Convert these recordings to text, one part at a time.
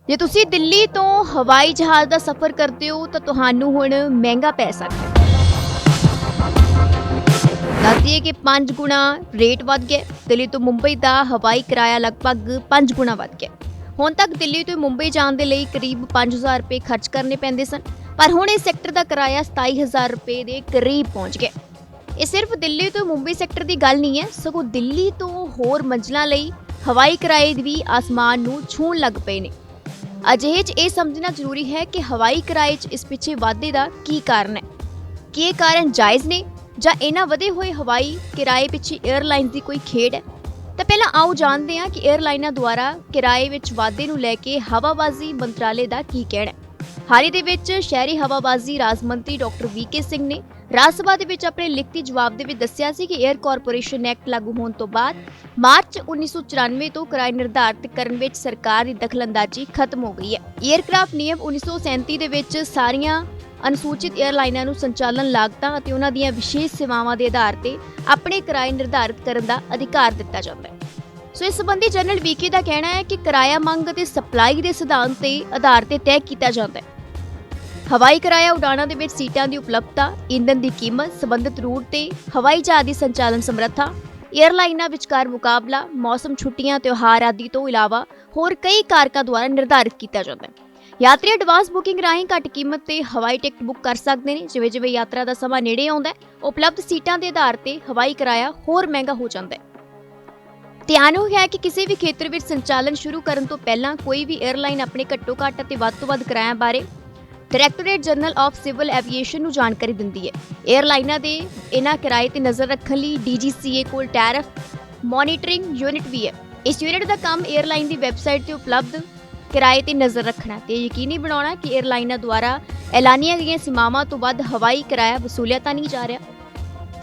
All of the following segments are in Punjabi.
ਜੇ ਤੁਸੀਂ ਦਿੱਲੀ ਤੋਂ ਹਵਾਈ ਜਹਾਜ਼ ਦਾ ਸਫ਼ਰ ਕਰਦੇ ਹੋ ਤਾਂ ਤੁਹਾਨੂੰ ਹੁਣ ਮਹਿੰਗਾ ਪੈ ਸਕਦਾ ਹੈ। ਦੱਸ ਦਈਏ ਕਿ 5 ਗੁਣਾ ਰੇਟ ਵੱਧ ਗਿਆ। ਦਿੱਲੀ ਤੋਂ ਮੁੰਬਈ ਦਾ ਹਵਾਈ ਕਿਰਾਇਆ ਲਗਭਗ 5 ਗੁਣਾ ਵੱਧ ਗਿਆ। ਹੁਣ ਤੱਕ ਦਿੱਲੀ ਤੋਂ ਮੁੰਬਈ ਜਾਣ ਦੇ ਲਈ ਕਰੀਬ 5000 ਰੁਪਏ ਖਰਚ ਕਰਨੇ ਪੈਂਦੇ ਸਨ, ਪਰ ਹੁਣ ਇਸ ਸੈਕਟਰ ਦਾ ਕਿਰਾਇਆ 27000 ਰੁਪਏ ਦੇ ਕਰੀਬ ਪਹੁੰਚ ਗਿਆ। ਇਹ ਸਿਰਫ ਦਿੱਲੀ ਤੋਂ ਮੁੰਬਈ ਸੈਕਟਰ ਦੀ ਗੱਲ ਨਹੀਂ ਹੈ, ਸਗੋਂ ਦਿੱਲੀ ਤੋਂ ਹੋਰ ਮੰਜ਼ਲਾਂ ਲਈ ਹਵਾਈ ਕਿਰਾਏ ਵੀ ਆਸਮਾਨ ਨੂੰ ਛੂਹਣ ਲੱਗ ਪਏ ਨੇ। ਅਜਿਹੇ 'ਚ ਇਹ ਸਮਝਣਾ ਜ਼ਰੂਰੀ ਹੈ ਕਿ ਹਵਾਈ ਕਿਰਾਏ 'ਚ ਇਸ ਪਿੱਛੇ ਵਾਧੇ ਦਾ ਕੀ ਕਾਰਨ ਹੈ। ਕੀ ਇਹ ਕਾਰਨ ਜਾਇਜ਼ ਨੇ ਜਾਂ ਇਹਨਾਂ ਵਧੇ ਹੋਏ ਹਵਾਈ ਕਿਰਾਏ ਪਿੱਛੇ 에ਅਰਲਾਈਨਸ ਦੀ ਕੋਈ ਖੇਡ ਹੈ? ਤਾਂ ਪਹਿਲਾਂ ਆਓ ਜਾਣਦੇ ਹਾਂ ਕਿ 에ਅਰਲਾਈਨਾਂ ਦੁਆਰਾ ਕਿਰਾਏ ਵਿੱਚ ਵਾਧੇ ਨੂੰ ਲੈ ਕੇ ਹਵਾਬਾਜ਼ੀ ਮੰਤਰਾਲੇ ਦਾ ਕੀ ਕਹਿਣਾ ਹੈ। ਹਾਲ ਹੀ ਦੇ ਵਿੱਚ ਸ਼ਹਿਰੀ ਹਵਾਬਾਜ਼ੀ ਰਾਜ ਮੰਤਰੀ ਡਾਕਟਰ ਵੀਕੇ ਸਿੰਘ ਨੇ ਰਾਜ ਸਭਾ ਦੇ ਵਿੱਚ ਆਪਣੇ ਲਿਖਤੀ ਜਵਾਬ ਦੇ ਵਿੱਚ ਦੱਸਿਆ ਸੀ ਕਿ 에ਅਰ ਕਾਰਪੋਰੇਸ਼ਨ ਐਕਟ ਲਾਗੂ ਹੋਣ ਤੋਂ ਬਾਅਦ ਮਾਰਚ 1994 ਤੋਂ ਕਿਰਾਏ ਨਿਰਧਾਰਿਤ ਕਰਨ ਵਿੱਚ ਸਰਕਾਰ ਦੀ ਦਖਲਅੰਦਾਜ਼ੀ ਖਤਮ ਹੋ ਗਈ ਹੈ। ਏਅਰਕ੍ਰਾਫਟ ਨਿਯਮ 1937 ਦੇ ਵਿੱਚ ਸਾਰੀਆਂ ਅਨੁਸੂਚਿਤ 에ਅਰਲਾਈਨਾਂ ਨੂੰ ਸੰਚਾਲਨ ਲਾਗਤਾਂ ਅਤੇ ਉਹਨਾਂ ਦੀਆਂ ਵਿਸ਼ੇਸ਼ ਸੇਵਾਵਾਂ ਦੇ ਆਧਾਰ ਤੇ ਆਪਣੇ ਕਿਰਾਏ ਨਿਰਧਾਰਿਤ ਕਰਨ ਦਾ ਅਧਿਕਾਰ ਦਿੱਤਾ ਜਾਂਦਾ ਹੈ। ਸੋ ਇਸ ਸੰਬੰਧੀ ਜਨਰਲ ਵੀਕੇ ਦਾ ਕਹਿਣਾ ਹੈ ਕਿ ਕਿਰਾਇਆ ਮੰਗ ਅਤੇ ਸਪਲਾਈ ਦੇ ਸਿਧਾਂਤ ਦੇ ਆਧਾਰ ਤੇ ਤੈਅ ਕੀਤਾ ਜਾਂਦਾ ਹੈ। ਹਵਾਈ ਕਿਰਾਇਆ ਉਡਾਣਾਂ ਦੇ ਵਿੱਚ ਸੀਟਾਂ ਦੀ ਉਪਲਬਧਤਾ, ਈਂਧਨ ਦੀ ਕੀਮਤ, ਸੰਬੰਧਿਤ ਰੂਟ ਤੇ ਹਵਾਈ ਜਹਾਜ਼ ਦੀ ਸੰਚਾਲਨ ਸਮਰੱਥਾ, 에ਅਰਲਾਈਨਾਂ ਵਿਚਕਾਰ ਮੁਕਾਬਲਾ, ਮੌਸਮ ਛੁੱਟੀਆਂ, ਤਿਉਹਾਰ ਆਦਿ ਤੋਂ ਇਲਾਵਾ ਹੋਰ ਕਈ ਕਾਰਕਾਂ ਦੁਆਰਾ ਨਿਰਧਾਰਿਤ ਕੀਤਾ ਜਾਂਦਾ ਹੈ। ਯਾਤਰੀ ਐਡਵਾਂਸ ਬੁਕਿੰਗ ਰਾਹੀਂ ਘੱਟ ਕੀਮਤ ਤੇ ਹਵਾਈ ਟਿਕਟ ਬੁੱਕ ਕਰ ਸਕਦੇ ਨੇ। ਜਿਵੇਂ-ਜਿਵੇਂ ਯਾਤਰਾ ਦਾ ਸਮਾਂ ਨੇੜੇ ਆਉਂਦਾ ਹੈ, ਉਪਲਬਧ ਸੀਟਾਂ ਦੇ ਆਧਾਰ ਤੇ ਹਵਾਈ ਕਿਰਾਇਆ ਹੋਰ ਮਹਿੰਗਾ ਹੋ ਜਾਂਦਾ ਹੈ। ਧਿਆਨ ਉਹ ਹੈ ਕਿ ਕਿਸੇ ਵੀ ਖੇਤਰ ਵਿੱਚ ਸੰਚਾਲਨ ਸ਼ੁਰੂ ਕਰਨ ਤੋਂ ਪਹਿਲਾਂ ਕੋਈ ਵੀ 에ਅਰਲਾਈਨ ਆਪਣੇ ਘੱਟੋ-ਘੱਟ ਅਤੇ ਵੱਧ ਤੋਂ ਵੱਧ ਕਿਰਾਇਆਂ ਬਾਰੇ directorate general of civil aviation ਨੂੰ ਜਾਣਕਾਰੀ ਦਿੰਦੀ ਹੈ। 에ਅਰਲਾਈਨਾਂ ਦੇ ਇਹਨਾਂ ਕਿਰਾਏ ਤੇ ਨਜ਼ਰ ਰੱਖਣ ਲਈ DGCA ਕੋਲ ਟੈਰਿਫ ਮੋਨੀਟਰਿੰਗ ਯੂਨਿਟ ਵੀ ਹੈ। ਇਸ ਯੂਨਿਟ ਦਾ ਕੰਮ 에ਅਰਲਾਈਨ ਦੀ ਵੈਬਸਾਈਟ ਤੇ ਉਪਲਬਧ ਕਿਰਾਏ ਤੇ ਨਜ਼ਰ ਰੱਖਣਾ ਤੇ ਯਕੀਨੀ ਬਣਾਉਣਾ ਕਿ 에ਅਰਲਾਈਨਾਂ ਦੁਆਰਾ ਐਲਾਨੀਆਂ ਗਈਆਂ ਸੀਮਾਵਾਂ ਤੋਂ ਵੱਧ ਹਵਾਈ ਕਿਰਾਇਆ ਵਸੂਲਿਆ ਤਾਂ ਨਹੀਂ ਜਾ ਰਿਹਾ।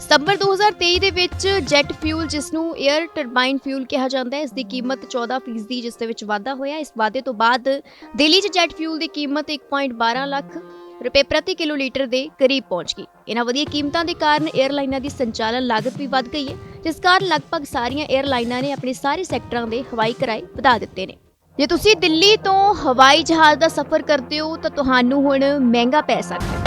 ਸਤੰਬਰ 2023 ਦੇ ਵਿੱਚ ਜੈਟ ਫਿਊਲ, ਜਿਸ ਨੂੰ 에ਅਰ ਟਰਬਾਈਨ ਫਿਊਲ ਕਿਹਾ ਜਾਂਦਾ ਹੈ, ਇਸ ਦੀ ਕੀਮਤ 14% ਜਿਸ ਦੇ ਵਿੱਚ ਵਾਧਾ ਹੋਇਆ। ਇਸ ਵਾਧੇ ਤੋਂ ਬਾਅਦ ਦਿੱਲੀ 'ਚ ਜੈਟ ਫਿਊਲ ਦੀ ਕੀਮਤ 1.12 ਲੱਖ ਰੁਪਏ ਪ੍ਰਤੀ ਕਿਲੋਲੀਟਰ ਦੇ ਕਰੀਬ ਪਹੁੰਚ ਗਈ। ਇਹਨਾਂ ਵਧੀਆ ਕੀਮਤਾਂ ਦੇ ਕਾਰਨ 에ਅਰਲਾਈਨਾਂ ਦੀ ਸੰਚਾਲਨ ਲਾਗਤ ਵੀ ਵੱਧ ਗਈ ਹੈ, ਜਿਸ ਕਾਰਨ ਲਗਭਗ ਸਾਰੀਆਂ 에ਅਰਲਾਈਨਾਂ ਨੇ ਆਪਣੇ ਸਾਰੇ ਸੈਕਟਰਾਂ ਦੇ ਹਵਾਈ ਕਿਰਾਏ ਵਧਾ ਦਿੱਤੇ ਨੇ। ਜੇ ਤੁਸੀਂ ਦਿੱਲੀ ਤੋਂ ਹਵਾਈ ਜਹਾਜ਼ ਦਾ ਸਫ਼ਰ ਕਰਦੇ ਹੋ ਤਾਂ ਤੁਹਾਨੂੰ ਹੁਣ ਮਹਿੰਗਾ ਪੈ ਸਕਦਾ ਹੈ।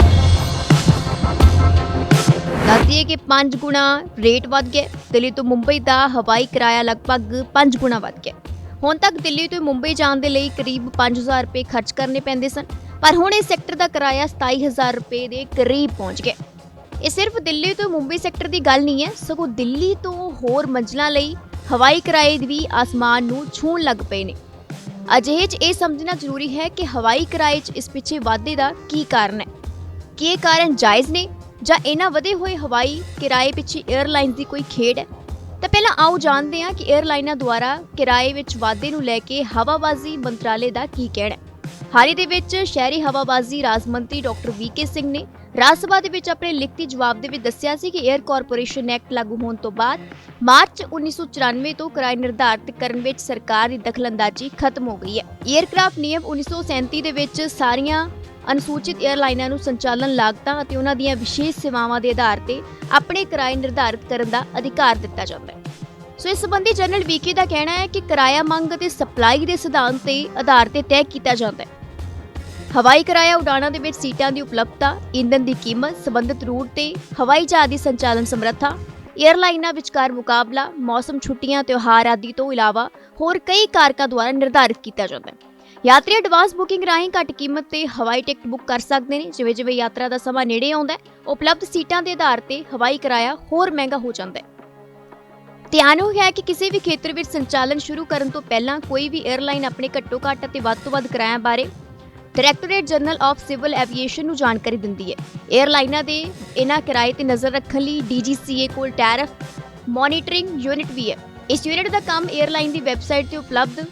ਦੱਸ ਦਈਏ ਕਿ 5 ਗੁਣਾ ਰੇਟ ਵੱਧ ਗਿਆ। ਦਿੱਲੀ ਤੋਂ ਮੁੰਬਈ ਦਾ ਹਵਾਈ ਕਿਰਾਇਆ ਲਗਭਗ 5 ਗੁਣਾ ਵੱਧ ਗਿਆ। ਹੁਣ ਤੱਕ ਦਿੱਲੀ ਤੋਂ ਮੁੰਬਈ ਜਾਣ ਦੇ ਲਈ ਕਰੀਬ 5000 ਰੁਪਏ ਖਰਚ ਕਰਨੇ ਪੈਂਦੇ ਸਨ, ਪਰ ਹੁਣ ਇਸ ਸੈਕਟਰ ਦਾ ਕਿਰਾਇਆ 27000 ਰੁਪਏ ਦੇ ਕਰੀਬ ਪਹੁੰਚ ਗਿਆ। ਇਹ ਸਿਰਫ ਦਿੱਲੀ ਤੋਂ ਮੁੰਬਈ ਸੈਕਟਰ ਦੀ ਗੱਲ ਨਹੀਂ ਹੈ, ਸਗੋਂ ਦਿੱਲੀ ਤੋਂ ਹੋਰ ਮੰਜ਼ਲਾਂ ਲਈ ਹਵਾਈ ਕਿਰਾਏ ਵੀ ਆਸਮਾਨ ਨੂੰ ਛੂਹਣ ਲੱਗ ਪਏ ਨੇ। ਅਜਿਹੇ 'ਚ ਇਹ ਸਮਝਣਾ ਜ਼ਰੂਰੀ ਹੈ ਕਿ ਹਵਾਈ ਕਿਰਾਏ 'ਚ ਇਸ ਪਿੱਛੇ ਵਾਧੇ ਦਾ ਕੀ ਕਾਰਨ ਹੈ। ਕੀ ਇਹ ਕਾਰਨ ਜਾਇਜ਼ ਨੇ ਜਾਂ ਇਹਨਾਂ ਵਧੇ ਹੋਏ ਹਵਾਈ ਕਿਰਾਏ ਪਿੱਛੇ 에ਅਰਲਾਈਨਸ ਦੀ ਕੋਈ ਖੇਡ ਹੈ? ਤਾਂ ਪਹਿਲਾਂ ਆਓ ਜਾਣਦੇ ਹਾਂ ਕਿ 에ਅਰਲਾਈਨਾਂ ਦੁਆਰਾ ਕਿਰਾਏ ਵਿੱਚ ਵਾਧੇ ਨੂੰ ਲੈ ਕੇ ਹਵਾਬਾਜ਼ੀ ਮੰਤਰਾਲੇ ਦਾ ਕੀ ਕਹਿਣਾ ਹੈ। ਹਾਲ ਹੀ ਦੇ ਵਿੱਚ ਸ਼ਹਿਰੀ ਹਵਾਬਾਜ਼ੀ ਰਾਜ ਮੰਤਰੀ ਡਾਕਟਰ ਵੀਕੇ ਸਿੰਘ ਨੇ ਰਾਜ ਸਭਾ ਦੇ ਵਿੱਚ ਆਪਣੇ ਲਿਖਤੀ ਜਵਾਬ ਦੇ ਵਿੱਚ ਦੱਸਿਆ ਸੀ ਕਿ 에ਅਰ ਕਾਰਪੋਰੇਸ਼ਨ ਐਕਟ ਲਾਗੂ ਹੋਣ ਤੋਂ ਬਾਅਦ ਮਾਰਚ 1994 ਤੋਂ ਕਿਰਾਏ ਨਿਰਧਾਰਿਤ ਕਰਨ ਵਿੱਚ ਸਰਕਾਰ ਦੀ ਦਖਲਅੰਦਾਜ਼ੀ ਖਤਮ ਹੋ ਗਈ ਹੈ। ਏਅਰਕ੍ਰਾਫਟ ਨਿਯਮ 1937 ਦੇ ਵਿੱਚ ਸਾਰੀਆਂ ਅਨੁਸੂਚਿਤ 에ਅਰਲਾਈਨਾਂ ਨੂੰ ਸੰਚਾਲਨ ਲਾਗਤਾਂ ਅਤੇ ਉਹਨਾਂ ਦੀਆਂ ਵਿਸ਼ੇਸ਼ ਸੇਵਾਵਾਂ ਦੇ ਆਧਾਰ ਤੇ ਆਪਣੇ ਕਿਰਾਏ ਨਿਰਧਾਰਿਤ ਕਰਨ ਦਾ ਅਧਿਕਾਰ ਦਿੱਤਾ ਜਾਂਦਾ ਹੈ। ਸੋ ਇਸ ਸੰਬੰਧੀ ਜਨਰਲ ਵੀਕੇ ਦਾ ਕਹਿਣਾ ਹੈ ਕਿ ਕਿਰਾਇਆ ਮੰਗ ਅਤੇ ਸਪਲਾਈ ਦੇ ਸਿਧਾਂਤ ਦੇ ਆਧਾਰ ਤੇ ਤੈਅ ਕੀਤਾ ਜਾਂਦਾ ਹੈ। ਹਵਾਈ ਕਿਰਾਇਆ ਉਡਾਣਾਂ ਦੇ ਵਿੱਚ ਸੀਟਾਂ ਦੀ ਉਪਲਬਧਤਾ, ਈਂਧਨ ਦੀ ਕੀਮਤ, ਸੰਬੰਧਿਤ ਰੂਟ ਤੇ ਹਵਾਈ ਜਹਾਜ਼ ਦੀ ਸੰਚਾਲਨ ਸਮਰੱਥਾ, 에ਅਰਲਾਈਨਾਂ ਵਿਚਕਾਰ ਮੁਕਾਬਲਾ, ਮੌਸਮ ਛੁੱਟੀਆਂ, ਤਿਉਹਾਰ ਆਦਿ ਤੋਂ ਇਲਾਵਾ ਹੋਰ ਕਈ ਕਾਰਕਾਂ ਦੁਆਰਾ ਨਿਰਧਾਰਿਤ ਕੀਤਾ ਜਾਂਦਾ ਹੈ। ਯਾਤਰੀ ਐਡਵਾਂਸ ਬੁਕਿੰਗ ਰਾਹੀਂ ਘੱਟ ਕੀਮਤ ਤੇ ਹਵਾਈ ਟਿਕਟ ਬੁੱਕ ਕਰ ਸਕਦੇ ਨੇ। ਜਿਵੇਂ-ਜਿਵੇਂ ਯਾਤਰਾ ਦਾ ਸਮਾਂ ਨੇੜੇ ਆਉਂਦਾ ਹੈ, ਉਪਲਬਧ ਸੀਟਾਂ ਦੇ ਆਧਾਰ ਤੇ ਹਵਾਈ ਕਿਰਾਇਆ ਹੋਰ ਮਹਿੰਗਾ ਹੋ ਜਾਂਦਾ ਹੈ। ਧਿਆਨ ਉਹ ਹੈ ਕਿ ਕਿਸੇ ਵੀ ਖੇਤਰ ਵਿੱਚ ਸੰਚਾਲਨ ਸ਼ੁਰੂ ਕਰਨ ਤੋਂ ਪਹਿਲਾਂ ਕੋਈ ਵੀ 에ਅਰਲਾਈਨ ਆਪਣੇ ਘੱਟੋ-ਘੱਟ ਅਤੇ ਵੱਧ ਤੋਂ ਵੱਧ ਕਿਰਾਇਆਂ ਬਾਰੇ directorate general of civil aviation ਨੂੰ ਜਾਣਕਾਰੀ ਦਿੰਦੀ ਹੈ। 에ਅਰਲਾਈਨਾਂ ਦੇ ਇਹਨਾਂ ਕਿਰਾਏ ਤੇ ਨਜ਼ਰ ਰੱਖਣ ਲਈ DGCA ਕੋਲ ਟੈਰਿਫ ਮੋਨੀਟਰਿੰਗ ਯੂਨਿਟ ਵੀ ਹੈ। ਇਸ ਯੂਨਿਟ ਦਾ ਕੰਮ 에ਅਰਲਾਈਨ ਦੀ ਵੈਬਸਾਈਟ ਤੇ ਉਪਲਬਧ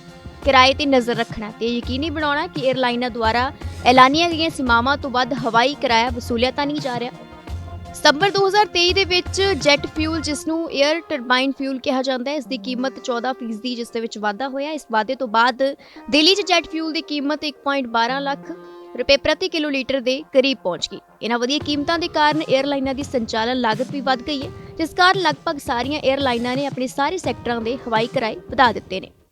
ਕਿਰਾਏ ਤੇ ਨਜ਼ਰ ਰੱਖਣਾ ਤੇ ਯਕੀਨੀ ਬਣਾਉਣਾ ਕਿ 에ਅਰਲਾਈਨਾਂ ਦੁਆਰਾ ਐਲਾਨੀਆਂ ਗਈਆਂ ਸੀਮਾਵਾਂ ਤੋਂ ਵੱਧ ਹਵਾਈ ਕਿਰਾਇਆ ਵਸੂਲਿਆ ਤਾਂ ਨਹੀਂ ਜਾ ਰਿਹਾ। ਸਤੰਬਰ 2023 ਦੇ ਵਿੱਚ ਜੈਟ ਫਿਊਲ, ਜਿਸ ਨੂੰ 에ਅਰ ਟਰਬਾਈਨ ਫਿਊਲ ਕਿਹਾ ਜਾਂਦਾ ਹੈ, ਇਸ ਦੀ ਕੀਮਤ 14% ਜਿਸ ਦੇ ਵਿੱਚ ਵਾਧਾ ਹੋਇਆ। ਇਸ ਵਾਧੇ ਤੋਂ ਬਾਅਦ ਦਿੱਲੀ 'ਚ ਜੈਟ ਫਿਊਲ ਦੀ ਕੀਮਤ 1.12 ਲੱਖ ਰੁਪਏ ਪ੍ਰਤੀ ਕਿਲੋਲੀਟਰ ਦੇ ਕਰੀਬ ਪਹੁੰਚ ਗਈ। ਇਹਨਾਂ ਵਧੀਆ ਕੀਮਤਾਂ ਦੇ ਕਾਰਨ 에ਅਰਲਾਈਨਾਂ ਦੀ ਸੰਚਾਲਨ ਲਾਗਤ ਵੀ ਵੱਧ ਗਈ ਹੈ, ਜਿਸ ਕਾਰਨ ਲਗਭਗ ਸਾਰੀਆਂ 에ਅਰਲਾਈਨਾਂ ਨੇ ਆਪਣੇ ਸਾਰੇ ਸੈਕਟਰਾਂ ਦੇ ਹਵਾਈ ਕਿਰਾਏ ਵਧਾ ਦਿੱਤੇ ਨੇ।